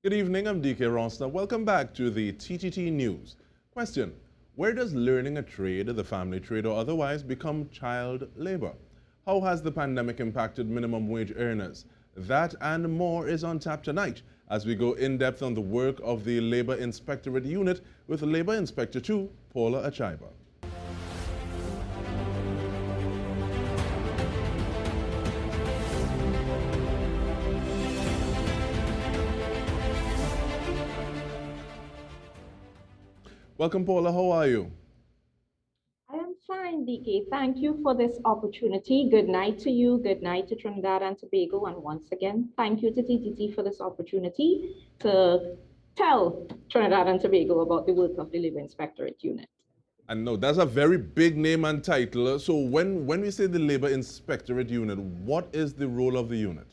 Good evening, I'm Dike Rostant. Welcome back to the TTT News. Question: where does learning a trade, the family trade or otherwise, become child labor? How has the pandemic impacted minimum wage earners? That and more is on tap tonight as we go in depth on the work of the Labor Inspectorate Unit with Labor Inspector 2, Paula Achaibar. Welcome, Paula. How are you? I am fine, DK. Thank you for this opportunity. Good night to you. Good night to Trinidad and Tobago. And once again, thank you to TTT for this opportunity to tell Trinidad and Tobago about the work of the Labor Inspectorate Unit. And no, that's a very big name and title. So when we say the Labor Inspectorate Unit, what is the role of the unit?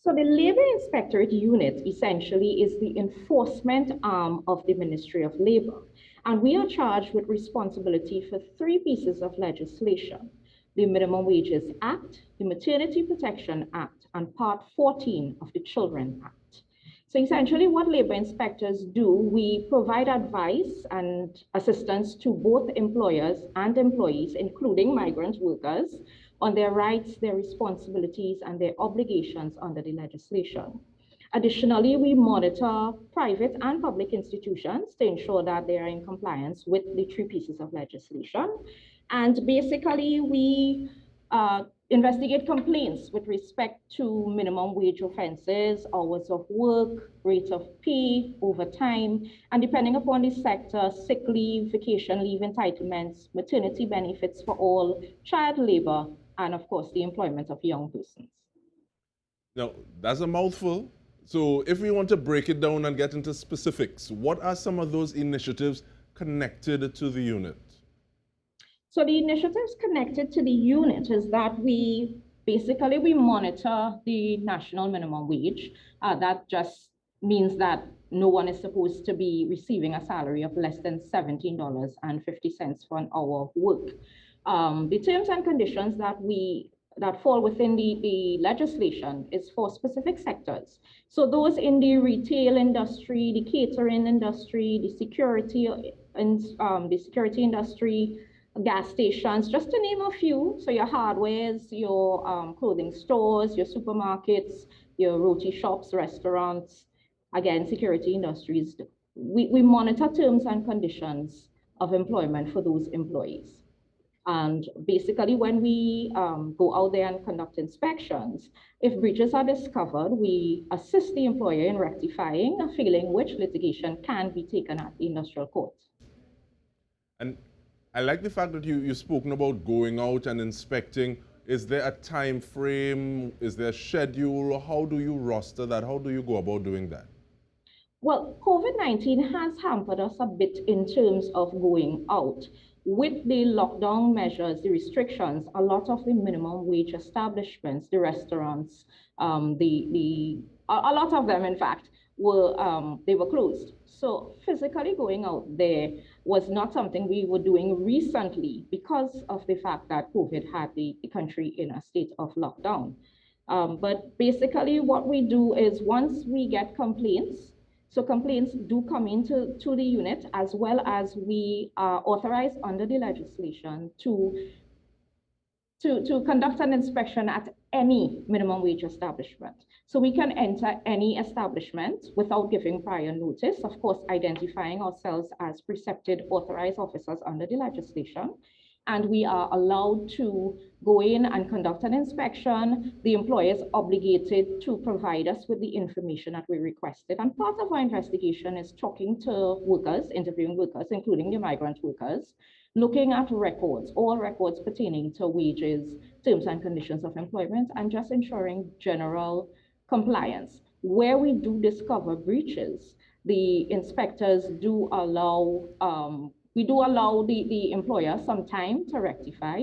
So the Labor Inspectorate Unit essentially is the enforcement arm of the Ministry of Labor. And we are charged with responsibility for three pieces of legislation: the Minimum Wages Act, the Maternity Protection Act, and Part 14 of the Children Act. So essentially what labor inspectors do, we provide advice and assistance to both employers and employees, including migrant workers, on their rights, their responsibilities, and their obligations under the legislation. Additionally, we monitor private and public institutions to ensure that they are in compliance with the three pieces of legislation. And basically, we investigate complaints with respect to minimum wage offenses, hours of work, rates of pay, overtime, and depending upon the sector, sick leave, vacation leave entitlements, maternity benefits for all, child labor, and of course, the employment of young persons. Now, that's a mouthful. So if we want to break it down and get into specifics, what are some of those initiatives connected to the unit? So the initiatives connected to the unit is that we monitor the national minimum wage. That just means that no one is supposed to be receiving a salary of less than $17.50 for an hour of work. The terms and conditions that fall within the legislation is for specific sectors. So those in the retail industry, the catering industry, the security industry, gas stations, just to name a few. So your hardwares, your clothing stores, your supermarkets, your roti shops, restaurants, again, security industries. We monitor terms and conditions of employment for those employees. And basically, when we go out there and conduct inspections, if breaches are discovered, we assist the employer in rectifying, failing which litigation can be taken at the industrial court. And I like the fact that you've spoken about going out and inspecting. Is there a time frame? Is there a schedule? How do you roster that? How do you go about doing that? Well, COVID-19 has hampered us a bit in terms of going out. With the lockdown measures, the restrictions, a lot of the minimum wage establishments, the restaurants, a lot of them, in fact, they were closed. So physically going out there was not something we were doing recently because of the fact that COVID had the country in a state of lockdown. But basically what we do is once we get complaints, so complaints do come into the unit, as well as we are authorized under the legislation to conduct an inspection at any minimum wage establishment. So we can enter any establishment without giving prior notice, of course, identifying ourselves as precepted authorized officers under the legislation. And we are allowed to go in and conduct an inspection. The employer is obligated to provide us with the information that we requested. And part of our investigation is talking to workers, interviewing workers, including the migrant workers, looking at records, all records pertaining to wages, terms and conditions of employment, and just ensuring general compliance. Where we do discover breaches, the inspectors do allow the employer some time to rectify,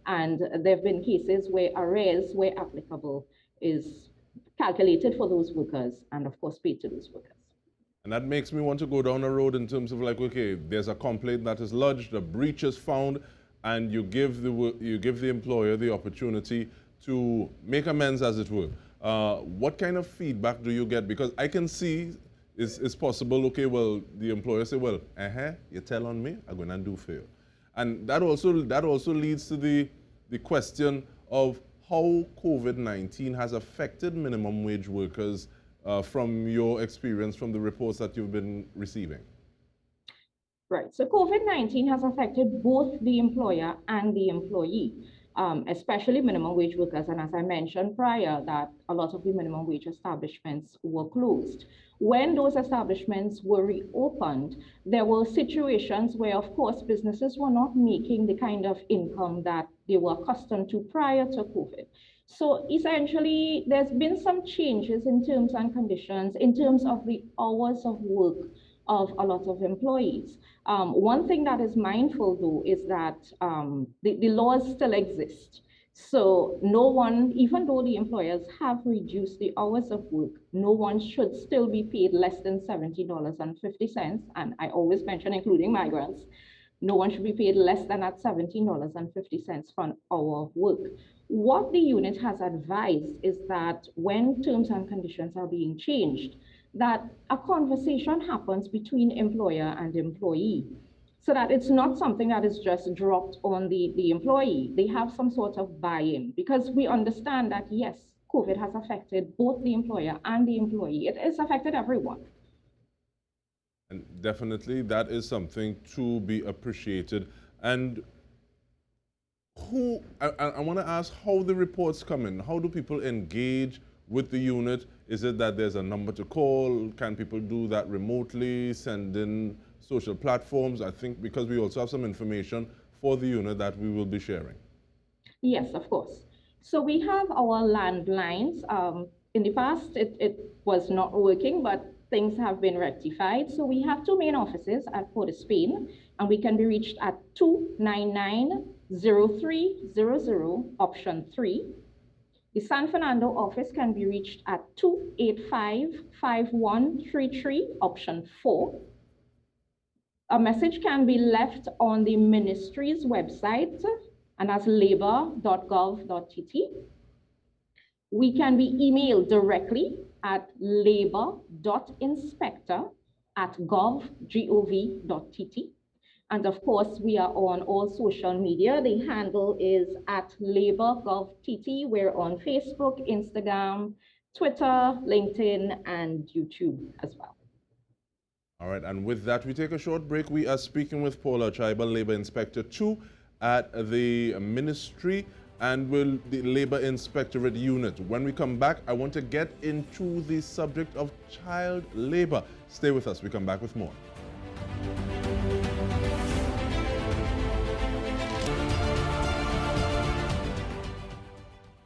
and there have been cases where arrears, where applicable, is calculated for those workers and of course paid to those workers. And that makes me want to go down a road in terms of like, okay, there's a complaint that is lodged, a breach is found, and you give the employer the opportunity to make amends, as it were. What kind of feedback do you get? Because I can see it's possible, okay, well, the employer say, well, you tell on me, I'm going to do for you. And that also leads to the question of how COVID-19 has affected minimum wage workers from your experience, from the reports that you've been receiving. Right, so COVID-19 has affected both the employer and the employee, especially minimum wage workers. And as I mentioned prior, that a lot of the minimum wage establishments were closed. When those establishments were reopened, there were situations where, of course, businesses were not making the kind of income that they were accustomed to prior to COVID. So essentially, there's been some changes in terms and conditions, in terms of the hours of work of a lot of employees. One thing that is mindful, though, is that the laws still exist. So no one, even though the employers have reduced the hours of work, no one should still be paid less than $17.50. And I always mention, including migrants, no one should be paid less than at $17.50 for an hour of work. What the unit has advised is that when terms and conditions are being changed, that a conversation happens between employer and employee, so that it's not something that is just dropped on the employee. They have some sort of buy-in, because we understand that, yes, COVID has affected both the employer and the employee. It has affected everyone. And definitely that is something to be appreciated. And I want to ask how the reports come in. How do people engage with the unit? Is it that there's a number to call? Can people do that remotely, send in social platforms? I think because we also have some information for the unit that we will be sharing. Yes, of course. So we have our landlines. In the past, it was not working, but things have been rectified. So we have two main offices at Port of Spain, and we can be reached at 299-0300, option 3. The San Fernando office can be reached at 285-5133, option 4. A message can be left on the ministry's website, and that's labor.gov.tt. We can be emailed directly at labor.inspector@gov.tt. And of course, we are on all social media. The handle is at labor.gov.tt. We're on Facebook, Instagram, Twitter, LinkedIn, and YouTube as well. All right, and with that, we take a short break. We are speaking with Paula Achaibar, Labor Inspector 2 at the Ministry and the Labor Inspectorate unit. When we come back, I want to get into the subject of child labor. Stay with us. We come back with more.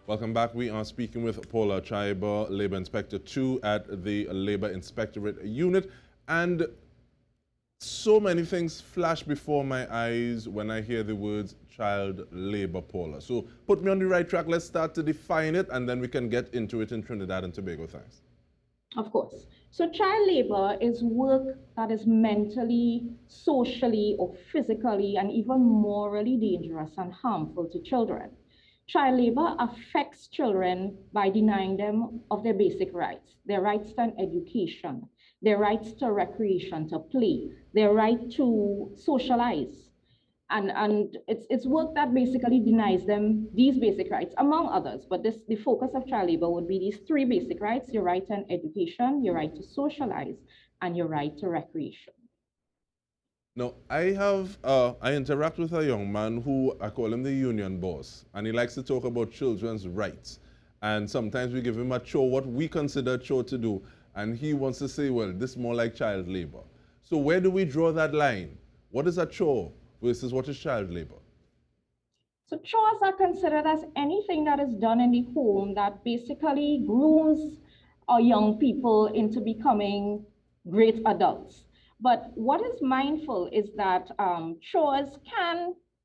Welcome back. We are speaking with Paula Achaibar, Labor Inspector 2 at the Labor Inspectorate unit. And so many things flash before my eyes when I hear the words child labor, Paula. So put me on the right track. Let's start to define it, and then we can get into it in Trinidad and Tobago. Thanks. Of course. So child labor is work that is mentally, socially, or physically, and even morally dangerous and harmful to children. Child labor affects children by denying them of their basic rights, their rights to an education, their rights to recreation, to play, their right to socialize. And it's work that basically denies them these basic rights, among others. But the focus of child labor would be these three basic rights: your right to an education, your right to socialize, and your right to recreation. Now, I interact with a young man who, I call him the union boss, and he likes to talk about children's rights. And sometimes we give him a chore, what we consider a chore to do, and he wants to say, well, this is more like child labor. So where do we draw that line? What is a chore versus what is child labor? So chores are considered as anything that is done in the home that basically grooms our young people into becoming great adults. But what is mindful is that chores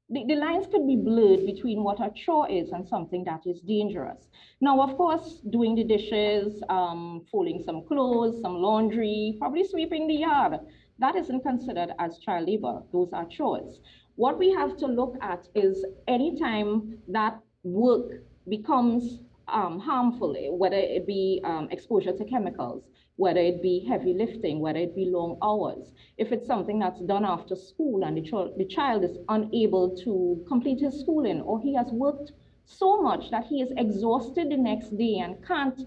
the lines could be blurred between what a chore is and something that is dangerous. Now, of course, doing the dishes, folding some clothes, some laundry, probably sweeping the yard, that isn't considered as child labor. Those are chores. What we have to look at is anytime that work becomes harmful, whether it be exposure to chemicals, whether it be heavy lifting, whether it be long hours. If it's something that's done after school and the child is unable to complete his schooling, or he has worked so much that he is exhausted the next day and can't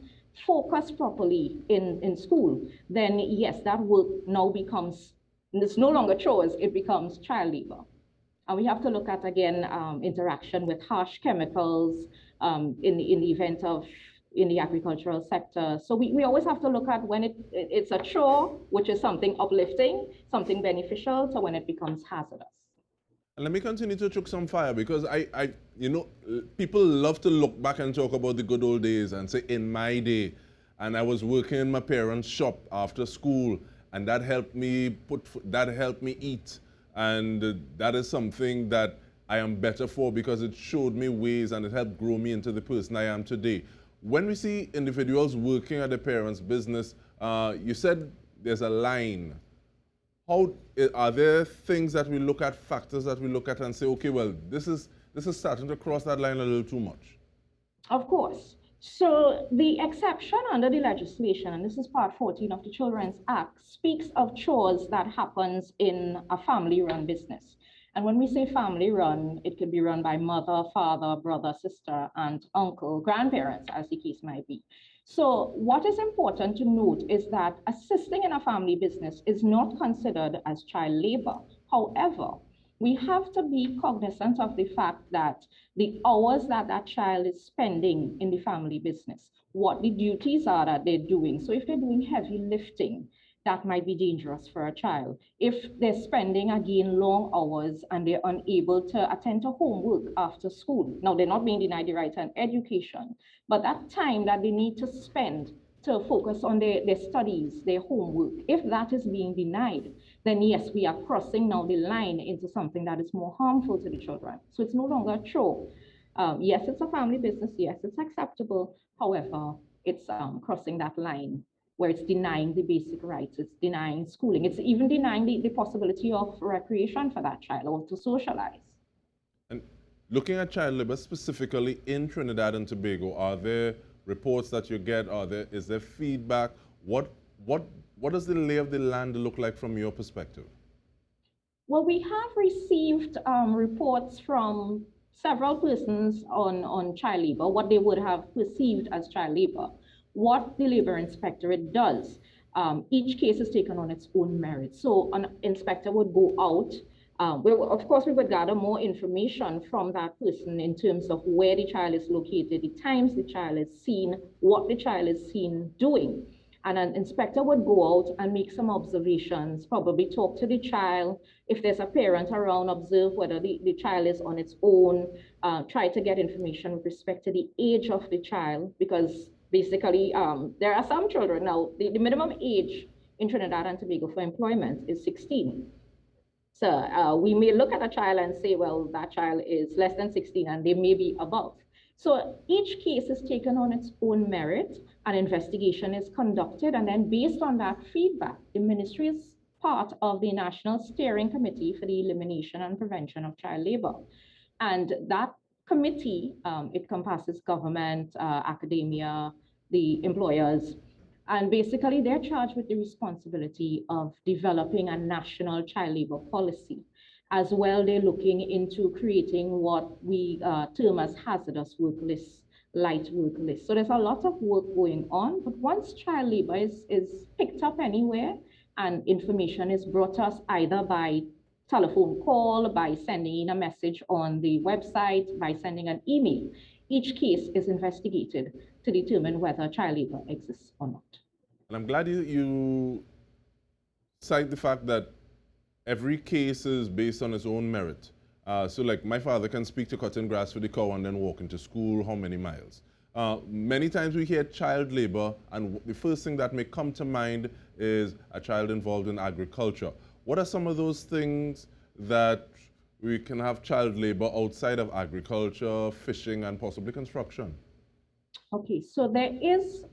focus properly in school, then yes, that work now becomes, it's no longer chores, it becomes child labor. And we have to look at, again, interaction with harsh chemicals in the event of, in the agricultural sector. So we always have to look at when it's a chore, which is something uplifting, something beneficial, to when it becomes hazardous. And let me continue to choke some fire because people love to look back and talk about the good old days and say, in my day, and I was working in my parents' shop after school, and that helped me eat, and that is something that I am better for because it showed me ways and it helped grow me into the person I am today. When we see individuals working at their parents' business, you said there's a line. How are there things that we look at, factors that we look at and say, okay, well, this is starting to cross that line a little too much? Of course. So the exception under the legislation, and this is part 14 of the Children's Act, speaks of chores that happens in a family-run business. And when we say family-run, it could be run by mother, father, brother, sister, aunt, uncle, grandparents, as the case might be. So what is important to note is that assisting in a family business is not considered as child labor. However, we have to be cognizant of the fact that the hours that that child is spending in the family business, what the duties are that they're doing. So if they're doing heavy lifting, that might be dangerous for a child. If they're spending, again, long hours and they're unable to attend to homework after school. Now, they're not being denied the right to an education, but that time that they need to spend to focus on their studies, their homework, if that is being denied, then yes, we are crossing now the line into something that is more harmful to the children. So it's no longer a chore. Yes, it's a family business. Yes, it's acceptable. However, it's crossing that line where it's denying the basic rights, it's denying schooling, it's even denying the possibility of recreation for that child or to socialize. And looking at child labor specifically in Trinidad and Tobago, are there reports that you get? Is there feedback? What does the lay of the land look like from your perspective? Well, we have received reports from several persons on child labor, what they would have perceived as child labor. What the Labor Inspectorate does, each case is taken on its own merit. So an inspector would go out. Of course, we would gather more information from that person in terms of where the child is located, the times the child is seen, what the child is seen doing. And an inspector would go out and make some observations, probably talk to the child. If there's a parent around, observe whether the child is on its own, try to get information with respect to the age of the child, because basically, there are some children now, the minimum age in Trinidad and Tobago for employment is 16. So we may look at a child and say, well, that child is less than 16 and they may be above. So each case is taken on its own merit, an investigation is conducted, and then based on that feedback, the ministry is part of the National Steering Committee for the Elimination and Prevention of Child Labor. And that committee, it encompasses government, academia, the employers, and basically they're charged with the responsibility of developing a national child labor policy. As well, they're looking into creating what we term as hazardous work lists, light work lists. So there's a lot of work going on, but once child labor is picked up anywhere and information is brought to us either by telephone call, by sending in a message on the website, by sending an email, each case is investigated to determine whether child labor exists or not. And I'm glad you cite the fact that every case is based on its own merit. So like my father can speak to cutting grass for the cow and then walk into school, how many miles? Many times we hear child labor, and the first thing that may come to mind is a child involved in agriculture. What are some of those things that we can have child labor outside of agriculture, fishing, and possibly construction? Okay, so there is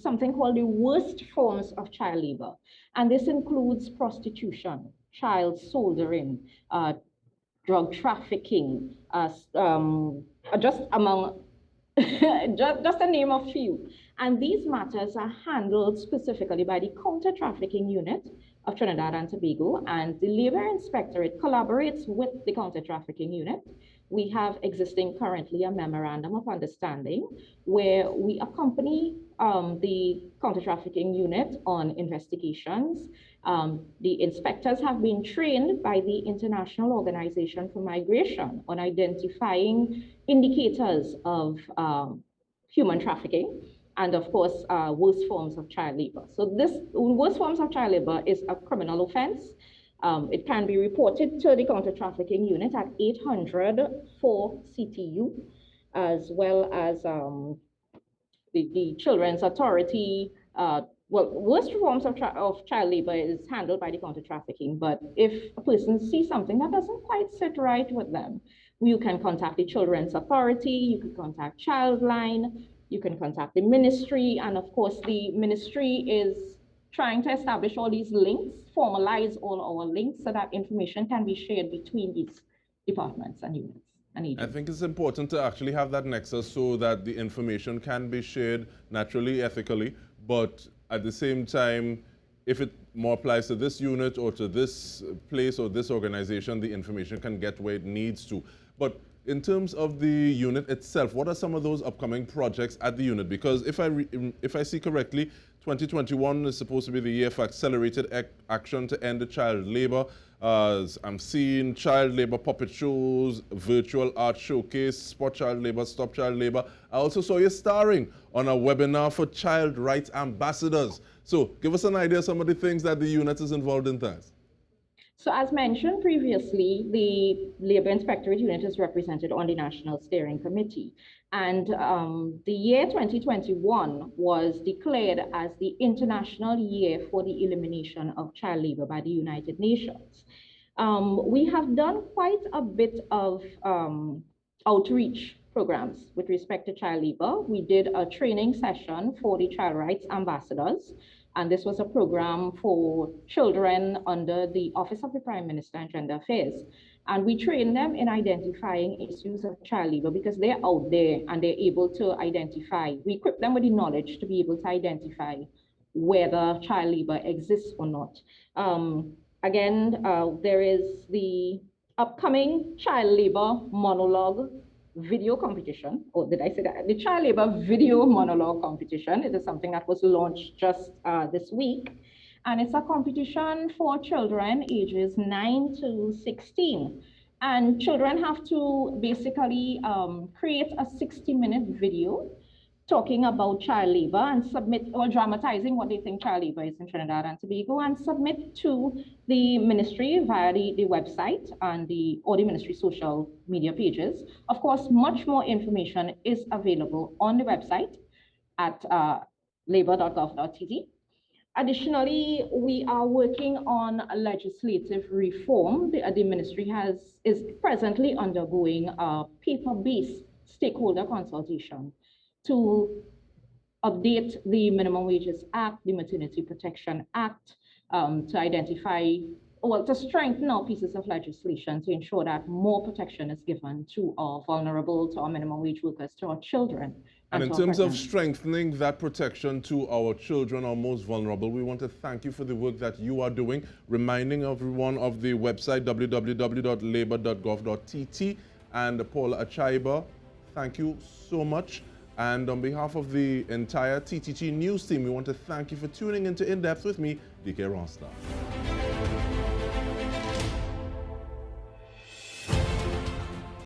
something called the worst forms of child labor, and this includes prostitution, child soldering, drug trafficking, just among just to name a few. And these matters are handled specifically by the Counter Trafficking Unit of Trinidad and Tobago, and the Labor Inspectorate collaborates with the Counter Trafficking Unit. We have existing currently a memorandum of understanding where we accompany the Counter Trafficking Unit on investigations. The inspectors have been trained by the International Organization for Migration on identifying indicators of human trafficking and, of course, worst forms of child labor. So this worst forms of child labor is a criminal offense. It can be reported to the Counter Trafficking Unit at 800-4CTU, as well as the Children's Authority. Well, worst forms of child labor is handled by the Counter Trafficking, but if a person sees something that doesn't quite sit right with them, you can contact the Children's Authority, you can contact Childline, you can contact the ministry, and of course the ministry is trying to establish all these links, formalize all our links so that information can be shared between these departments and units. I think it's important to actually have that nexus so that the information can be shared naturally, ethically, but at the same time, if it more applies to this unit or to this place or this organization, the information can get where it needs to. But in terms of the unit itself, what are some of those upcoming projects at the unit? Because if I see correctly, 2021 is supposed to be the year for accelerated action to end the child labor. I'm seeing child labor puppet shows, virtual art showcase, spot child labor, stop child labor. I also saw you starring on a webinar for child rights ambassadors. So give us an idea of some of the things that the unit is involved in that. So as mentioned previously, the Labor Inspectorate Unit is represented on the National Steering Committee. And the year 2021 was declared as the International Year for the Elimination of Child Labor by the United Nations. We have done quite a bit of outreach programs with respect to child labor. We did a training session for the child rights ambassadors. And this was a program for children under the Office of the Prime Minister and Gender Affairs. And we train them in identifying issues of child labor because they're out there and they're able to identify. We equip them with the knowledge to be able to identify whether child labor exists or not. Again, there is the upcoming child labor monologue video competition, or did I say that? The child labor video monologue competition. It is something that was launched just this week. And it's a competition for children ages 9 to 16. And children have to basically create a 60-minute video talking about child labor and submit, or dramatizing what they think child labor is in Trinidad and Tobago, and submit to the ministry via the website and the ministry social media pages. Of course, much more information is available on the website at labor.gov.tt. Additionally, we are working on legislative reform. The ministry is presently undergoing a paper-based stakeholder consultation to update the Minimum Wages Act, the Maternity Protection Act, to identify, well, to strengthen our pieces of legislation to ensure that more protection is given to our vulnerable, to our minimum wage workers, to our children. And in terms of strengthening that protection to our children, our most vulnerable, we want to thank you for the work that you are doing, reminding everyone of the website, www.labor.gov.tt, and Paula Achaibar, thank you so much. And on behalf of the entire TTT News team, we want to thank you for tuning into In Depth with me, Dike Rostant.